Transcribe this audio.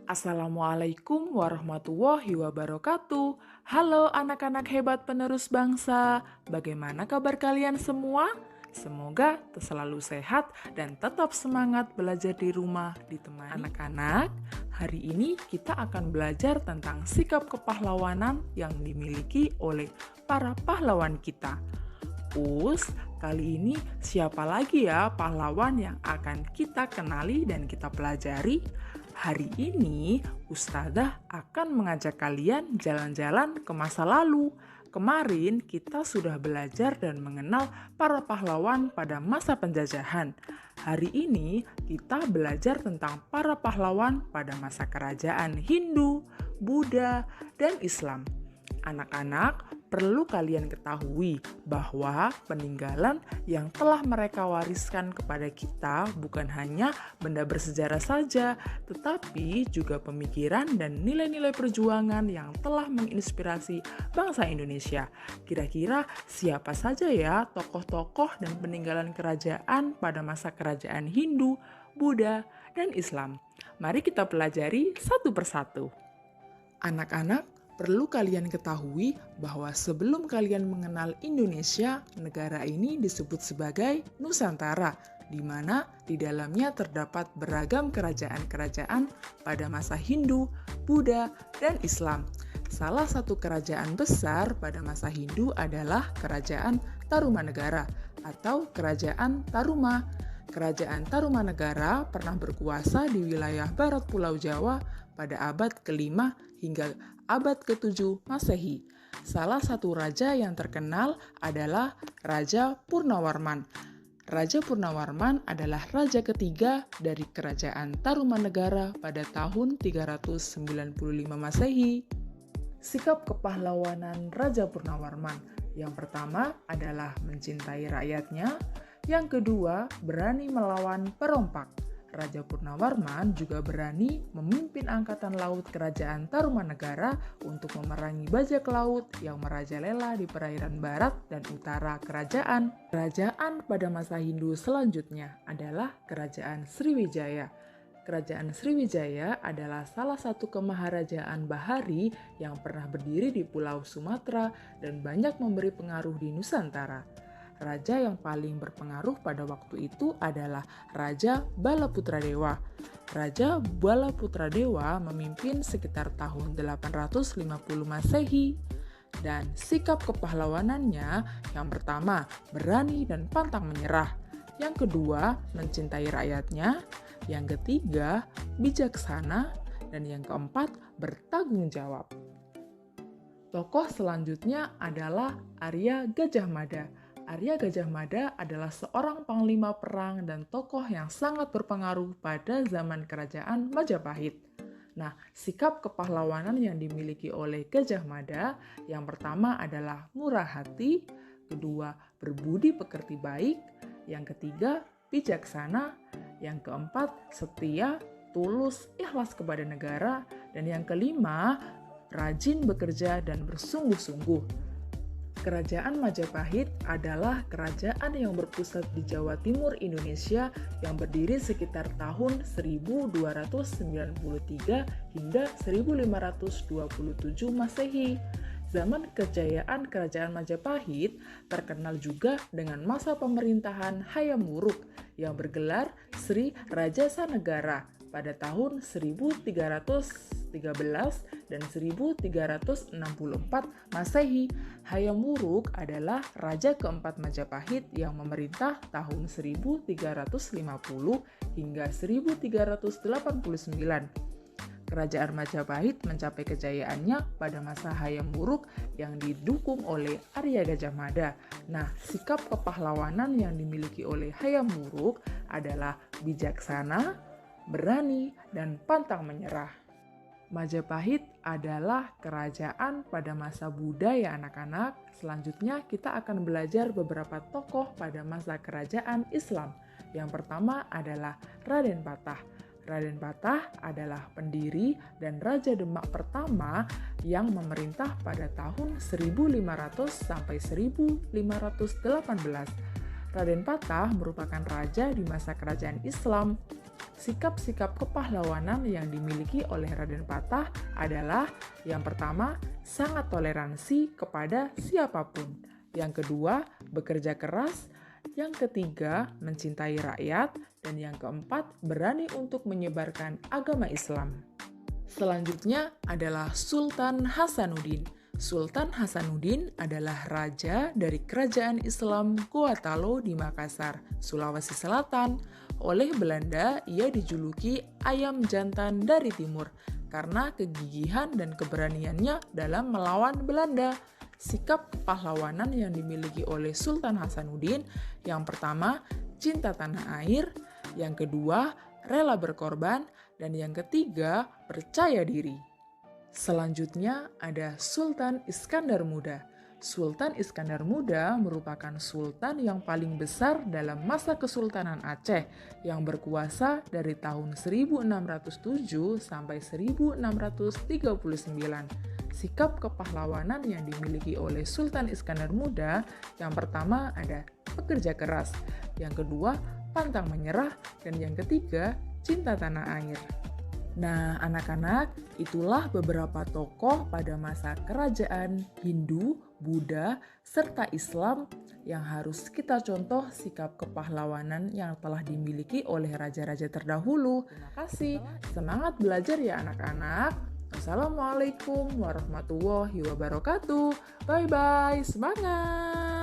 Assalamualaikum warahmatullahi wabarakatuh. Halo anak-anak hebat penerus bangsa. Bagaimana kabar kalian semua? Semoga selalu sehat dan tetap semangat belajar di rumah ditemani anak-anak. Hari ini kita akan belajar tentang sikap kepahlawanan yang dimiliki oleh para pahlawan kita. Kali ini siapa lagi ya pahlawan yang akan kita kenali dan kita pelajari? Hari ini Ustazah akan mengajak kalian jalan-jalan ke masa lalu. Kemarin kita sudah belajar dan mengenal para pahlawan pada masa penjajahan. Hari ini kita belajar tentang para pahlawan pada masa kerajaan Hindu, Buddha, dan Islam. Anak-anak, perlu kalian ketahui bahwa peninggalan yang telah mereka wariskan kepada kita bukan hanya benda bersejarah saja, tetapi juga pemikiran dan nilai-nilai perjuangan yang telah menginspirasi bangsa Indonesia. Kira-kira siapa saja ya tokoh-tokoh dan peninggalan kerajaan pada masa kerajaan Hindu, Buddha, dan Islam? Mari kita pelajari satu persatu. Anak-anak, perlu kalian ketahui bahwa sebelum kalian mengenal Indonesia, negara ini disebut sebagai Nusantara, di mana di dalamnya terdapat beragam kerajaan-kerajaan pada masa Hindu, Buddha, dan Islam. Salah satu kerajaan besar pada masa Hindu adalah Kerajaan Tarumanegara atau Kerajaan Taruma. Kerajaan Tarumanegara pernah berkuasa di wilayah barat Pulau Jawa pada abad ke-5 hingga abad ke-7 Masehi. Salah satu raja yang terkenal adalah Raja Purnawarman. Raja Purnawarman adalah raja ketiga dari Kerajaan Tarumanegara pada tahun 395 Masehi. Sikap kepahlawanan Raja Purnawarman. Yang pertama adalah mencintai rakyatnya. Yang kedua, berani melawan perompak. Raja Purnawarman juga berani memimpin angkatan laut Kerajaan Tarumanegara untuk memerangi bajak laut yang merajalela di perairan barat dan utara kerajaan. Kerajaan pada masa Hindu selanjutnya adalah Kerajaan Sriwijaya. Kerajaan Sriwijaya adalah salah satu kemaharajaan bahari yang pernah berdiri di Pulau Sumatera dan banyak memberi pengaruh di Nusantara. Raja yang paling berpengaruh pada waktu itu adalah Raja Balaputradewa. Raja Balaputradewa memimpin sekitar tahun 850 Masehi. Dan sikap kepahlawanannya yang pertama, berani dan pantang menyerah. Yang kedua, mencintai rakyatnya. Yang ketiga, bijaksana. Dan yang keempat, bertanggung jawab. Tokoh selanjutnya adalah Arya Gajah Mada. Arya Gajah Mada adalah seorang panglima perang dan tokoh yang sangat berpengaruh pada zaman kerajaan Majapahit. Nah, sikap kepahlawanan yang dimiliki oleh Gajah Mada yang pertama adalah murah hati, kedua berbudi pekerti baik, yang ketiga bijaksana, yang keempat setia, tulus, ikhlas kepada negara, dan yang kelima rajin bekerja dan bersungguh-sungguh. Kerajaan Majapahit adalah kerajaan yang berpusat di Jawa Timur Indonesia yang berdiri sekitar tahun 1293 hingga 1527 Masehi. Zaman kejayaan Kerajaan Majapahit terkenal juga dengan masa pemerintahan Hayam Wuruk yang bergelar Sri Rajasa Negara pada tahun 1313 dan 1364 Masehi. Hayam Wuruk adalah raja keempat Majapahit yang memerintah tahun 1350 hingga 1389. Kerajaan Majapahit mencapai kejayaannya pada masa Hayam Wuruk yang didukung oleh Arya Gajah Mada. Nah, sikap kepahlawanan yang dimiliki oleh Hayam Wuruk adalah bijaksana, berani, dan pantang menyerah. Majapahit adalah kerajaan pada masa Buddha ya anak-anak. Selanjutnya kita akan belajar beberapa tokoh pada masa kerajaan Islam. Yang pertama adalah Raden Patah. Raden Patah adalah pendiri dan Raja Demak pertama yang memerintah pada tahun 1500 sampai 1518. Raden Patah merupakan raja di masa kerajaan Islam Sikap-sikap kepahlawanan yang dimiliki oleh Raden Patah adalah yang pertama, sangat toleransi kepada siapapun. Yang kedua, bekerja keras. Yang ketiga, mencintai rakyat. Dan yang keempat, berani untuk menyebarkan agama Islam. Selanjutnya adalah Sultan Hasanuddin. Sultan Hasanuddin adalah raja dari kerajaan Islam Gorontalo di Makassar, Sulawesi Selatan. Oleh Belanda, ia dijuluki ayam jantan dari timur karena kegigihan dan keberaniannya dalam melawan Belanda. Sikap kepahlawanan yang dimiliki oleh Sultan Hasanuddin, yang pertama, cinta tanah air, yang kedua, rela berkorban, dan yang ketiga, percaya diri. Selanjutnya ada Sultan Iskandar Muda. Sultan Iskandar Muda merupakan sultan yang paling besar dalam masa Kesultanan Aceh yang berkuasa dari tahun 1607 sampai 1639. Sikap kepahlawanan yang dimiliki oleh Sultan Iskandar Muda, yang pertama ada pekerja keras, yang kedua pantang menyerah, dan yang ketiga cinta tanah air. Nah, anak-anak, itulah beberapa tokoh pada masa kerajaan Hindu, Buddha, serta Islam yang harus kita contoh sikap kepahlawanan yang telah dimiliki oleh raja-raja terdahulu. Terima kasih, semangat belajar ya anak-anak. Assalamualaikum warahmatullahi wabarakatuh. Bye-bye, semangat!